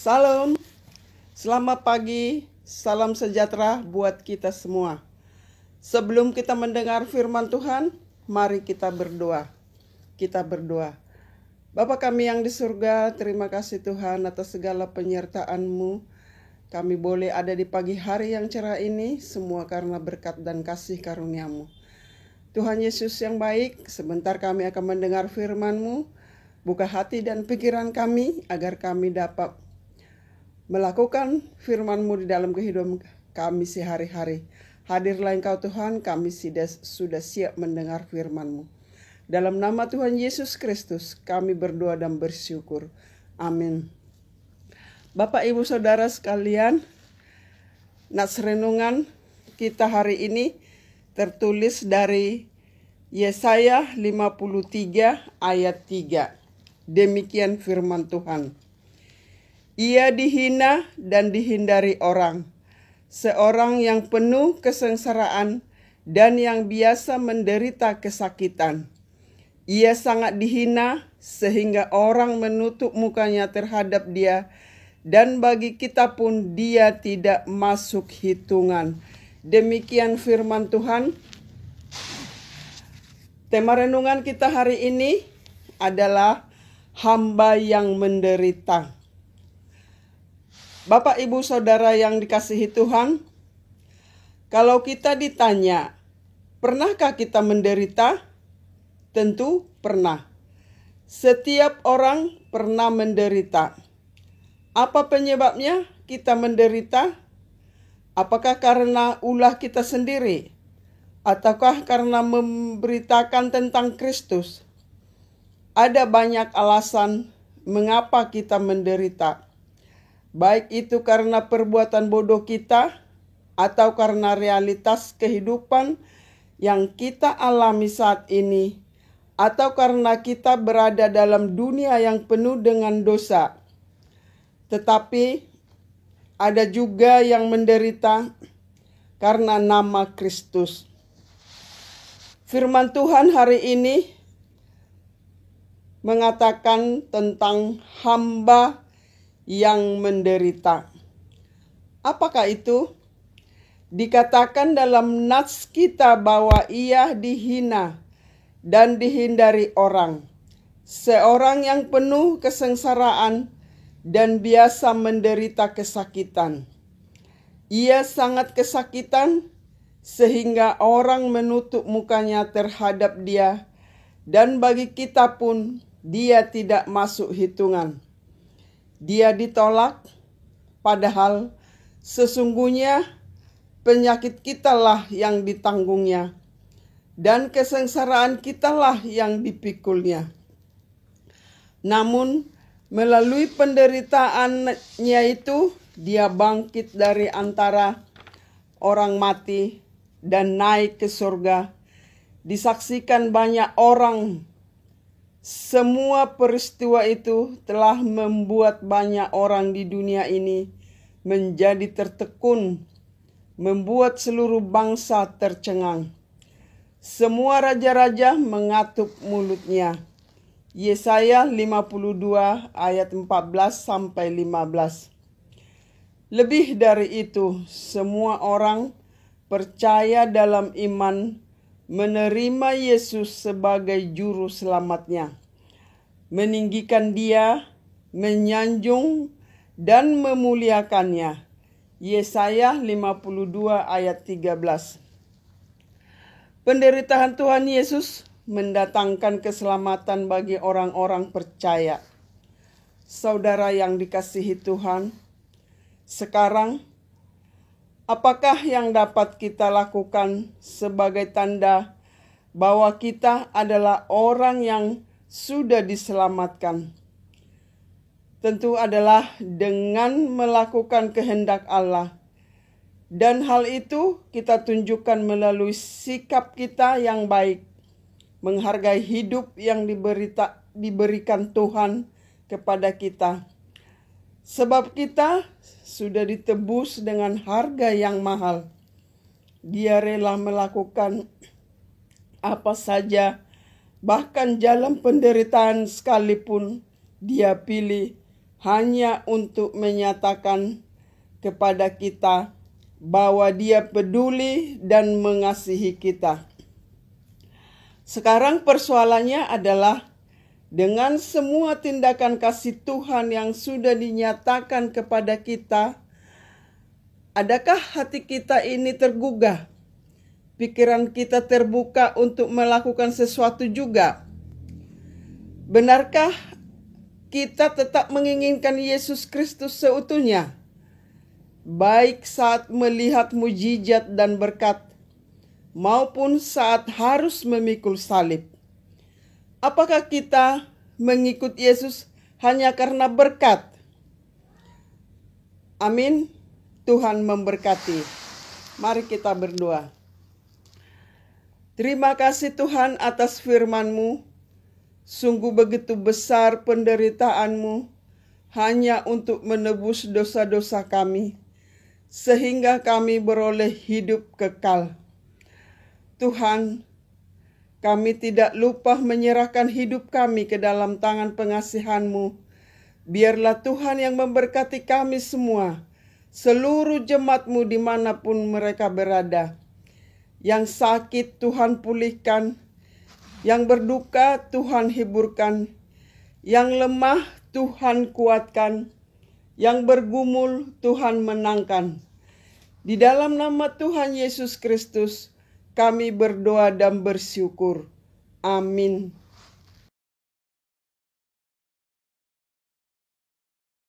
Salam, selamat pagi, salam sejahtera buat kita semua. Sebelum kita mendengar firman Tuhan, mari kita berdoa. Kita berdoa. Bapa kami yang di surga, terima kasih Tuhan atas segala penyertaan-Mu. Kami boleh ada di pagi hari yang cerah ini, semua karena berkat dan kasih karunia-Mu. Tuhan Yesus yang baik, sebentar kami akan mendengar firman-Mu. Buka hati dan pikiran kami agar kami dapat melakukan firman-Mu di dalam kehidupan kami sehari-hari. Hadirlah Engkau Tuhan, kami sudah siap mendengar firman-Mu. Dalam nama Tuhan Yesus Kristus, kami berdoa dan bersyukur. Amin. Bapak, Ibu, Saudara sekalian, nats renungan kita hari ini tertulis dari Yesaya 53 ayat 3. Demikian firman Tuhan. Ia dihina dan dihindari orang, seorang yang penuh kesengsaraan dan yang biasa menderita kesakitan. Ia sangat dihina sehingga orang menutup mukanya terhadap dia, dan bagi kita pun dia tidak masuk hitungan. Demikian firman Tuhan. Tema renungan kita hari ini adalah hamba yang menderita. Bapak, Ibu, Saudara yang dikasihi Tuhan, kalau kita ditanya, pernahkah kita menderita? Tentu pernah. Setiap orang pernah menderita. Apa penyebabnya kita menderita? Apakah karena ulah kita sendiri? Ataukah karena memberitakan tentang Kristus? Ada banyak alasan mengapa kita menderita. Baik itu karena perbuatan bodoh kita atau karena realitas kehidupan yang kita alami saat ini, atau karena kita berada dalam dunia yang penuh dengan dosa. Tetapi ada juga yang menderita karena nama Kristus. Firman Tuhan hari ini mengatakan tentang hamba yang menderita. Apakah itu? Dikatakan dalam nats kita bahwa ia dihina dan dihindari orang, seorang yang penuh kesengsaraan dan biasa menderita kesakitan. Ia sangat kesakitan sehingga orang menutup mukanya terhadap dia, dan bagi kita pun dia tidak masuk hitungan. Dia ditolak, padahal sesungguhnya penyakit kitalah yang ditanggungnya, dan kesengsaraan kitalah yang dipikulnya. Namun, melalui penderitaannya itu, dia bangkit dari antara orang mati dan naik ke surga. Disaksikan banyak orang. Semua peristiwa itu telah membuat banyak orang di dunia ini menjadi tertekun, membuat seluruh bangsa tercengang. Semua raja-raja mengatup mulutnya. Yesaya 52 ayat 14 sampai 15. Lebih dari itu, semua orang percaya dalam iman, menerima Yesus sebagai juru selamatnya, meninggikan dia, menyanjung dan memuliakannya. Yesaya 52 ayat 13. Penderitaan Tuhan Yesus mendatangkan keselamatan bagi orang-orang percaya. Saudara yang dikasihi Tuhan, sekarang apakah yang dapat kita lakukan sebagai tanda bahwa kita adalah orang yang sudah diselamatkan? Tentu adalah dengan melakukan kehendak Allah. Dan hal itu kita tunjukkan melalui sikap kita yang baik, menghargai hidup yang diberikan Tuhan kepada kita. Sebab kita sudah ditebus dengan harga yang mahal. Dia rela melakukan apa saja, bahkan jalan penderitaan sekalipun dia pilih hanya untuk menyatakan kepada kita bahwa Dia peduli dan mengasihi kita. Sekarang persoalannya adalah dengan semua tindakan kasih Tuhan yang sudah dinyatakan kepada kita, adakah hati kita ini tergugah? Pikiran kita terbuka untuk melakukan sesuatu juga? Benarkah kita tetap menginginkan Yesus Kristus seutuhnya, baik saat melihat mujizat dan berkat, maupun saat harus memikul salib? Apakah kita mengikut Yesus hanya karena berkat? Amin. Tuhan memberkati. Mari kita berdoa. Terima kasih Tuhan atas firman-Mu. Sungguh begitu besar penderitaanmu hanya untuk menebus dosa-dosa kami, sehingga kami beroleh hidup kekal. Tuhan, kami tidak lupa menyerahkan hidup kami ke dalam tangan pengasihan-Mu. Biarlah Tuhan yang memberkati kami semua, seluruh jemaat-Mu dimanapun mereka berada. Yang sakit Tuhan pulihkan, yang berduka Tuhan hiburkan, yang lemah Tuhan kuatkan, yang bergumul Tuhan menangkan. Di dalam nama Tuhan Yesus Kristus, kami berdoa dan bersyukur. Amin.